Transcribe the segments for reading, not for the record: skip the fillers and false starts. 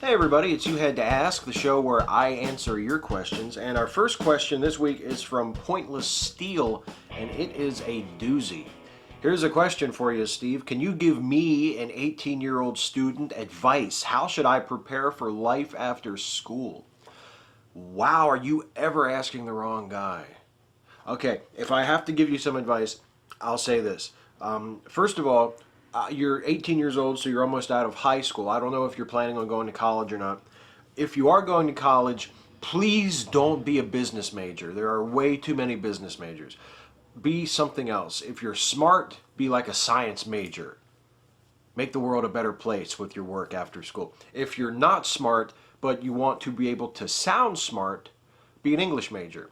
Hey everybody, it's You Had to Ask, the show where I answer your questions. And our first question this week is from Pointless Steel, and it is a doozy. Here's a question for you, Steve. Can you give me, an 18-year-old student, advice? How should I prepare for life after school? Wow, are you ever asking the wrong guy? Okay, if I have to give you some advice, I'll say this. First of all, you're 18 years old, so you're almost out of high school. I don't know if you're planning on going to college or not. If you are going to college, please don't be a business major. There are way too many business majors. Be something else. If you're smart, be like a science major. Make the world a better place with your work after school. If you're not smart, but you want to be able to sound smart, be an English major.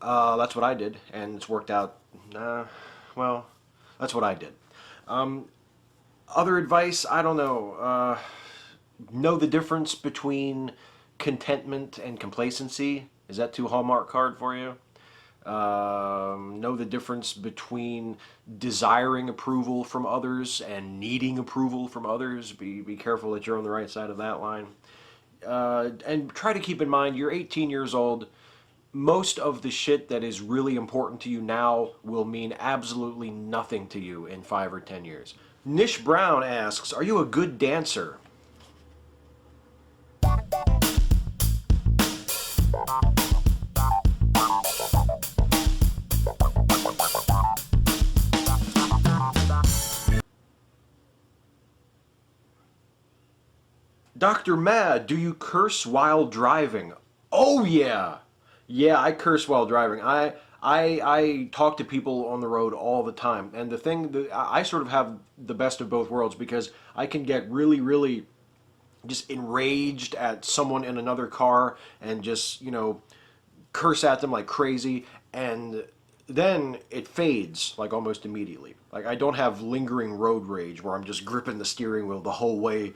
That's what I did, and it's worked out. Well, that's what I did. Other advice, I don't know. Know the difference between contentment and complacency. Is that too Hallmark card for you? Know the difference between desiring approval from others and needing approval from others. Be careful that you're on the right side of that line. And try to keep in mind, you're 18 years old. Most of the shit that is really important to you now will mean absolutely nothing to you in 5 or 10 years. Nish Braun asks, are you a good dancer? Dr. Mad, do you curse while driving? Oh yeah! Yeah, I curse while driving. I talk to people on the road all the time, and the thing that I sort of have the best of both worlds, because I can get really just enraged at someone in another car and just, curse at them like crazy, and then it fades like almost immediately. Like, I don't have lingering road rage where I'm just gripping the steering wheel the whole way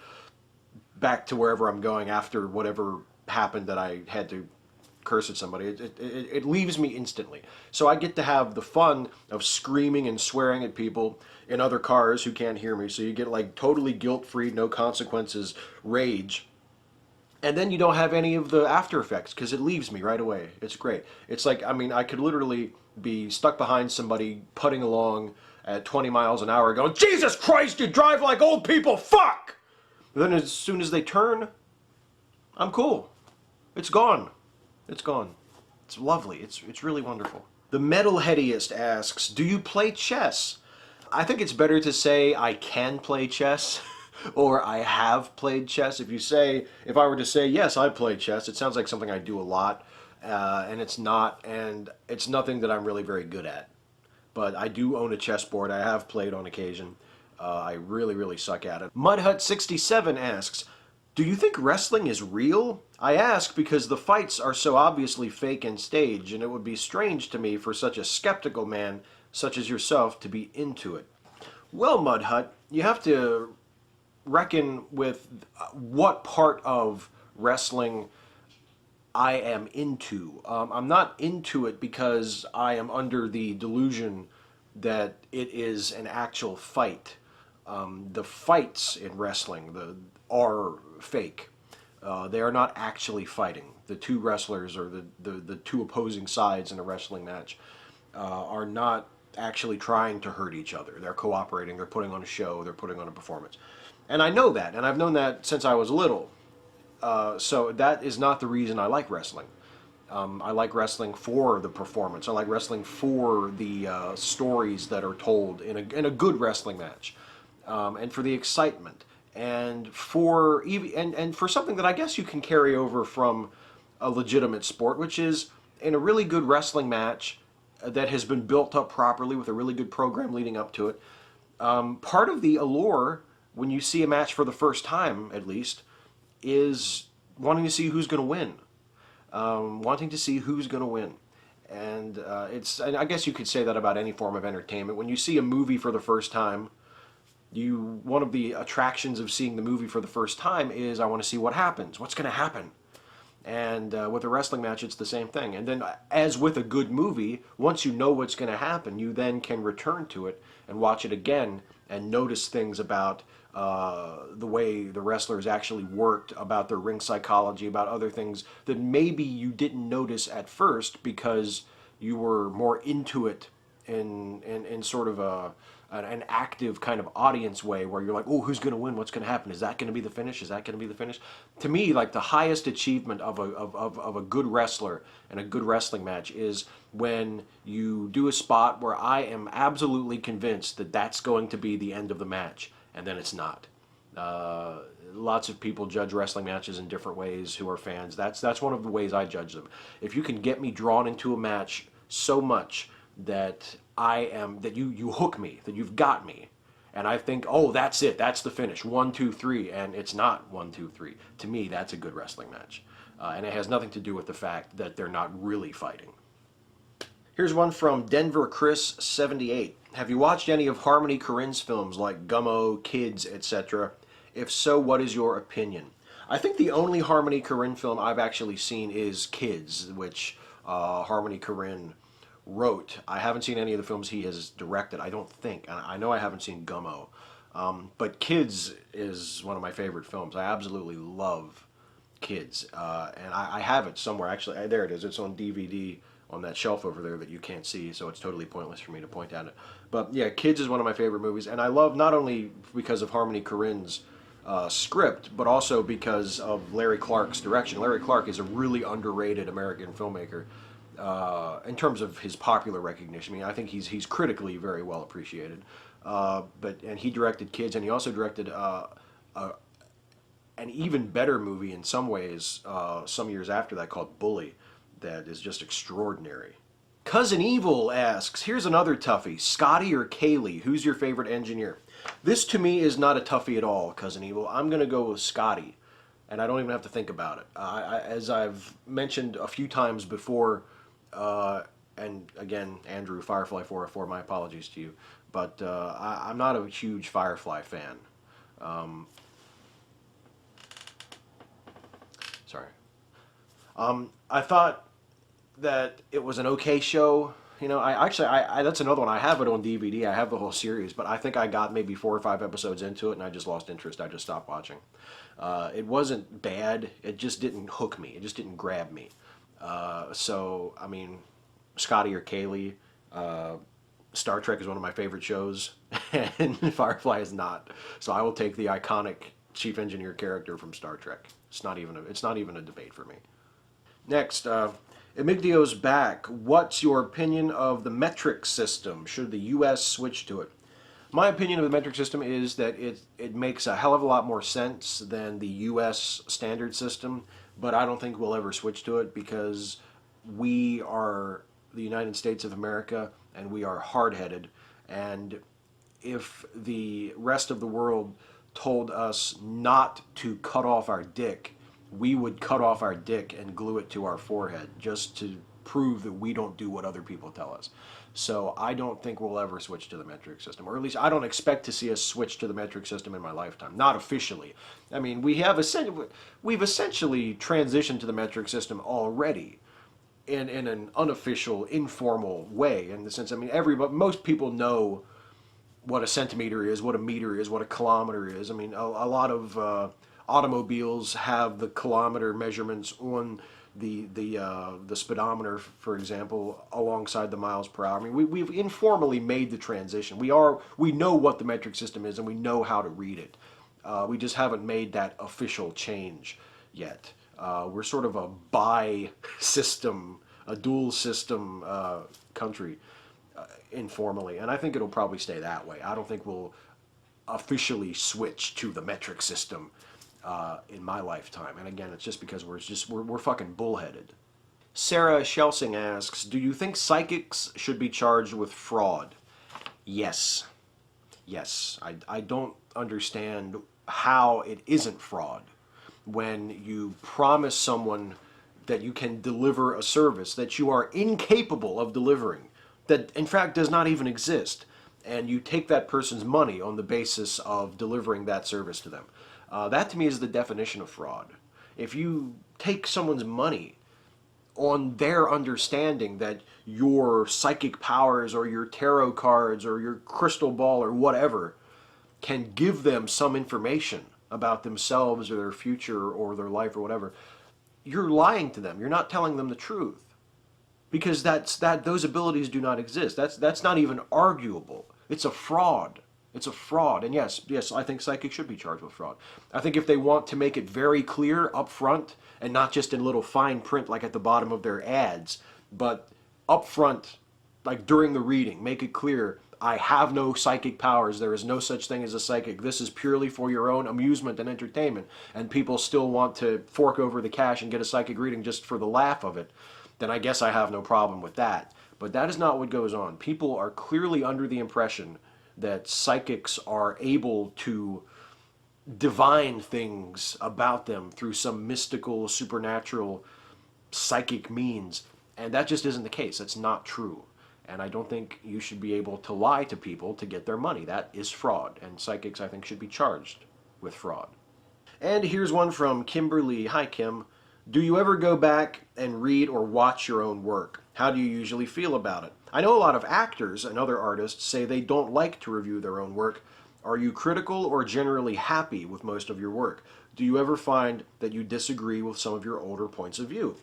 back to wherever I'm going after whatever happened that I had to curse at somebody. It leaves me instantly. So I get to have the fun of screaming and swearing at people in other cars who can't hear me. So you get like totally guilt-free, no consequences rage. And then you don't have any of the after effects because it leaves me right away. It's great. It's like, I could literally be stuck behind somebody putting along at 20 miles an hour going, Jesus Christ, you drive like old people, fuck! And then as soon as they turn, I'm cool. It's gone. It's gone. It's lovely. It's really wonderful. The Metal Headiest asks, do you play chess? I think it's better to say I can play chess or I have played chess. If I were to say, yes, I play chess, it sounds like something I do a lot, and it's not, and it's nothing that I'm really very good at. But I do own a chessboard. I have played on occasion. I really suck at it. Mudhut67 asks, do you think wrestling is real? I ask because the fights are so obviously fake and staged, and it would be strange to me for such a skeptical man such as yourself to be into it. Well, Mudhut, you have to reckon with what part of wrestling I am into. I'm not into it because I am under the delusion that it is an actual fight. The fights in wrestling are fake. They are not actually fighting. The two wrestlers, or the two opposing sides in a wrestling match, are not actually trying to hurt each other. They're cooperating, they're putting on a show, they're putting on a performance. And I know that, and I've known that since I was little. So that is not the reason I like wrestling. I like wrestling for the performance. I like wrestling for the stories that are told in a good wrestling match, and for the excitement, and for something that I guess you can carry over from a legitimate sport, which is in a really good wrestling match that has been built up properly with a really good program leading up to it. Part of the allure when you see a match for the first time, at least, is wanting to see who's going to win. Wanting to see who's going to win. And and I guess you could say that about any form of entertainment. When you see a movie for the first time, one of the attractions of seeing the movie for the first time is, I want to see what happens. What's going to happen? And with a wrestling match, it's the same thing. And then, as with a good movie, once you know what's going to happen, you then can return to it and watch it again and notice things about the way the wrestlers actually worked, about their ring psychology, about other things that maybe you didn't notice at first because you were more into it in sort of an active kind of audience way where you're like, oh, who's going to win? What's going to happen? Is that going to be the finish? Is that going to be the finish? To me, like the highest achievement of a good wrestler and a good wrestling match is when you do a spot where I am absolutely convinced that that's going to be the end of the match, and then it's not. Lots of people judge wrestling matches in different ways who are fans. That's one of the ways I judge them. If you can get me drawn into a match so much that you hook me, that you've got me, and I think, oh, that's it, that's the finish, 1, 2, 3, and it's not 1, 2, 3. To me, that's a good wrestling match, and it has nothing to do with the fact that they're not really fighting. Here's one from Denver Chris 78. Have you watched any of Harmony Korine's films like Gummo, Kids, etc.? If so, what is your opinion? I think the only Harmony Korine film I've actually seen is Kids, which Harmony Korine wrote. I haven't seen any of the films he has directed, I don't think. I know I haven't seen Gummo. But Kids is one of my favorite films. I absolutely love Kids. And I have it somewhere. Actually, there it is. It's on DVD on that shelf over there that you can't see, so it's totally pointless for me to point at it. But yeah, Kids is one of my favorite movies. And I love not only because of Harmony Korine's script, but also because of Larry Clark's direction. Larry Clark is a really underrated American filmmaker. In terms of his popular recognition, I mean, I think he's critically very well appreciated. And he directed Kids, and he also directed an even better movie in some ways some years after that called Bully, that is just extraordinary. Cousin Evil asks, here's another toughie, Scotty or Kaylee, who's your favorite engineer? This to me is not a toughie at all, Cousin Evil. I'm going to go with Scotty, and I don't even have to think about it. As I've mentioned a few times before, and again, Andrew, Firefly 404, my apologies to you, but I'm not a huge Firefly fan. Sorry. I thought that it was an okay show. You know, I that's another one. I have it on DVD. I have the whole series, but I think I got maybe 4 or 5 episodes into it, and I just lost interest. I just stopped watching. It wasn't bad. It just didn't hook me. It just didn't grab me. So, I mean, Scotty or Kaylee, Star Trek is one of my favorite shows, and Firefly is not. So I will take the iconic chief engineer character from Star Trek. It's not even a debate for me. Next, Emigdio's back. What's your opinion of the metric system? Should the U.S. switch to it? My opinion of the metric system is that it makes a hell of a lot more sense than the U.S. standard system, but I don't think we'll ever switch to it because we are the United States of America and we are hard-headed, and if the rest of the world told us not to cut off our dick, we would cut off our dick and glue it to our forehead just to prove that we don't do what other people tell us. So I don't think we'll ever switch to the metric system, or at least I don't expect to see us switch to the metric system in my lifetime. Not officially. I mean, we've essentially transitioned to the metric system already in an unofficial, informal way. In the sense, I mean, most people know what a centimeter is, what a meter is, what a kilometer is. I mean, a lot of automobiles have the kilometer measurements on the speedometer, for example, alongside the miles per hour. I mean, we've informally made the transition. We know what the metric system is, and we know how to read it. We just haven't made that official change yet. We're sort of a bi-system, a dual system country informally, and I think it'll probably stay that way. I don't think we'll officially switch to the metric system in my lifetime. And again, it's just because we're fucking bullheaded. Sarah Schelsing asks, do you think psychics should be charged with fraud? Yes. Yes. I don't understand how it isn't fraud when you promise someone that you can deliver a service that you are incapable of delivering, that in fact does not even exist, and you take that person's money on the basis of delivering that service to them. That to me is the definition of fraud. If you take someone's money on their understanding that your psychic powers or your tarot cards or your crystal ball or whatever can give them some information about themselves or their future or their life or whatever, you're lying to them. You're not telling them the truth, because those abilities do not exist. That's not even arguable. It's a fraud. It's a fraud. And yes, I think psychics should be charged with fraud. I think if they want to make it very clear up front, and not just in little fine print like at the bottom of their ads, but up front, like during the reading, make it clear, I have no psychic powers. There is no such thing as a psychic. This is purely for your own amusement and entertainment. And people still want to fork over the cash and get a psychic reading just for the laugh of it. Then I guess I have no problem with that. But that is not what goes on. People are clearly under the impression that psychics are able to divine things about them through some mystical, supernatural, psychic means. And that just isn't the case. That's not true. And I don't think you should be able to lie to people to get their money. That is fraud. And psychics, I think, should be charged with fraud. And here's one from Kimberly. Hi, Kim. Do you ever go back and read or watch your own work? How do you usually feel about it? I know a lot of actors and other artists say they don't like to review their own work. Are you critical or generally happy with most of your work? Do you ever find that you disagree with some of your older points of view?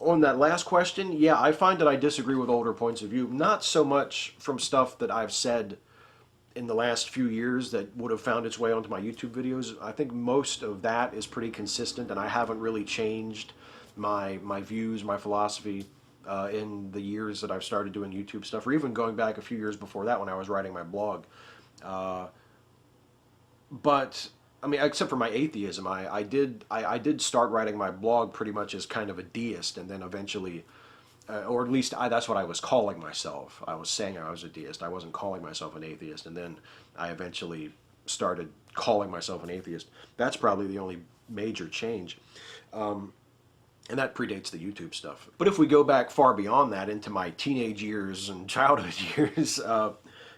On that last question, yeah, I find that I disagree with older points of view, not so much from stuff that I've said in the last few years that would have found its way onto my YouTube videos. I think most of that is pretty consistent, and I haven't really changed my views, my philosophy in the years that I've started doing YouTube stuff, or even going back a few years before that when I was writing my blog. But I mean, except for my atheism, I did start writing my blog pretty much as kind of a deist, and then eventually, or at least that's what I was calling myself. I was saying I was a deist. I wasn't calling myself an atheist, and then I eventually started calling myself an atheist. That's probably the only major change. And that predates the YouTube stuff. But if we go back far beyond that, into my teenage years and childhood years,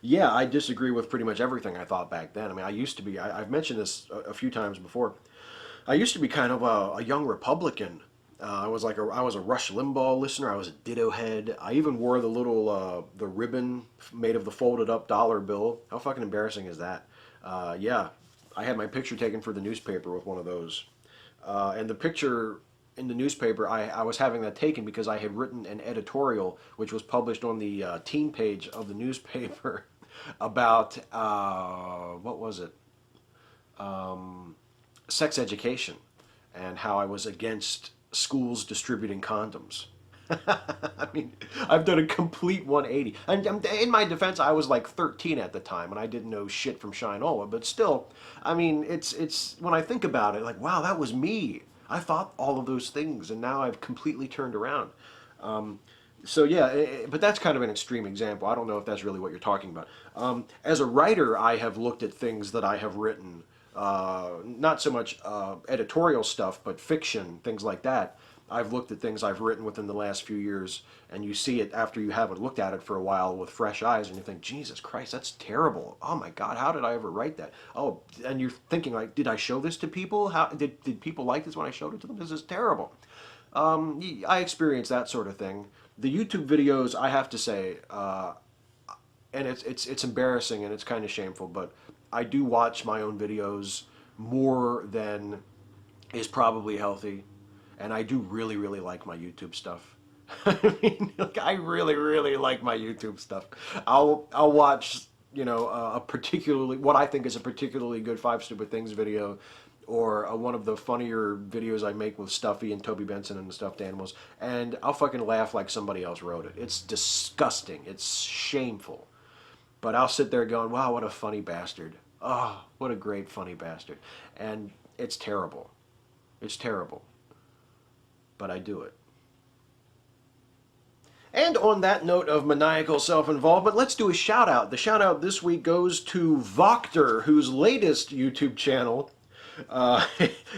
yeah, I disagree with pretty much everything I thought back then. I mean, I used to be, I've mentioned this a few times before, I used to be kind of a young Republican. I was a Rush Limbaugh listener. I was a ditto head. I even wore the little, the ribbon made of the folded up dollar bill. How fucking embarrassing is that? Yeah, I had my picture taken for the newspaper with one of those. And the picture in the newspaper, I was having that taken because I had written an editorial which was published on the teen page of the newspaper about, what was it? Sex education, and how I was against schools distributing condoms. I mean, I've done a complete 180. And in my defense, I was like 13 at the time, and I didn't know shit from Shinola, but still, I mean, it's when I think about it, like, wow, that was me. I thought all of those things, and now I've completely turned around. So yeah, but that's kind of an extreme example. I don't know if that's really what you're talking about. As a writer, I have looked at things that I have written, not so much editorial stuff, but fiction, things like that. I've looked at things I've written within the last few years, and you see it after you haven't looked at it for a while with fresh eyes, and you think, Jesus Christ, that's terrible. Oh my God, how did I ever write that? Oh, and you're thinking, like, did I show this to people? How did people like this when I showed it to them? This is terrible. I experience that sort of thing. The YouTube videos, I have to say, and it's embarrassing and it's kind of shameful, but I do watch my own videos more than is probably healthy. And I do really, really like my YouTube stuff. I mean, like, I really, really like my YouTube stuff. I'll watch, you know, what I think is a particularly good 5 Stupid Things video, or one of the funnier videos I make with Stuffy and Toby Benson and the stuffed animals, and I'll fucking laugh like somebody else wrote it. It's disgusting. It's shameful. But I'll sit there going, wow, what a funny bastard. Oh, what a great funny bastard. And it's terrible. It's terrible. But I do it. And on that note of maniacal self-involvement, let's do a shout-out. The shout-out this week goes to Vogter, whose latest YouTube channel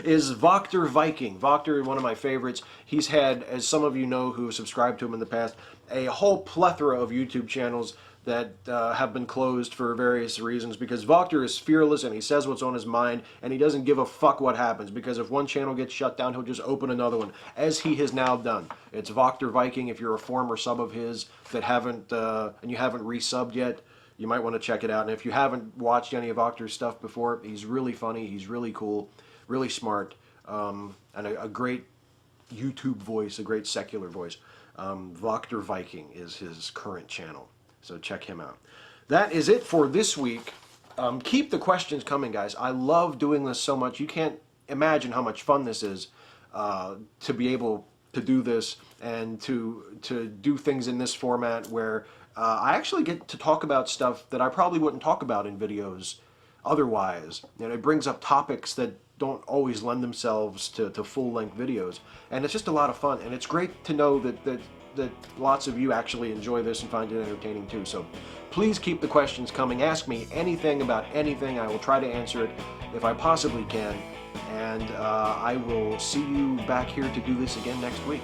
is VogterViking. Vogter, one of my favorites. He's had, as some of you know who have subscribed to him in the past, a whole plethora of YouTube channels that have been closed for various reasons, because Vogter is fearless and he says what's on his mind, and he doesn't give a fuck what happens, because if one channel gets shut down, he'll just open another one, as he has now done. It's VogterViking. If you're a former sub of his that haven't and you haven't resubbed yet, You might want to check it out. And if you haven't watched any of Vogter's stuff before, he's really funny, he's really cool, really smart, and a great YouTube voice, a great secular voice. VogterViking is his current channel, so check him out. That is it for this week. Keep the questions coming, guys. I love doing this so much. You can't imagine how much fun this is to be able to do this and to do things in this format where I actually get to talk about stuff that I probably wouldn't talk about in videos otherwise. And it brings up topics that don't always lend themselves to full-length videos. And it's just a lot of fun. And it's great to know that lots of you actually enjoy this and find it entertaining too. So please keep the questions coming. Ask me anything about anything. I will try to answer it if I possibly can. And I will see you back here to do this again next week.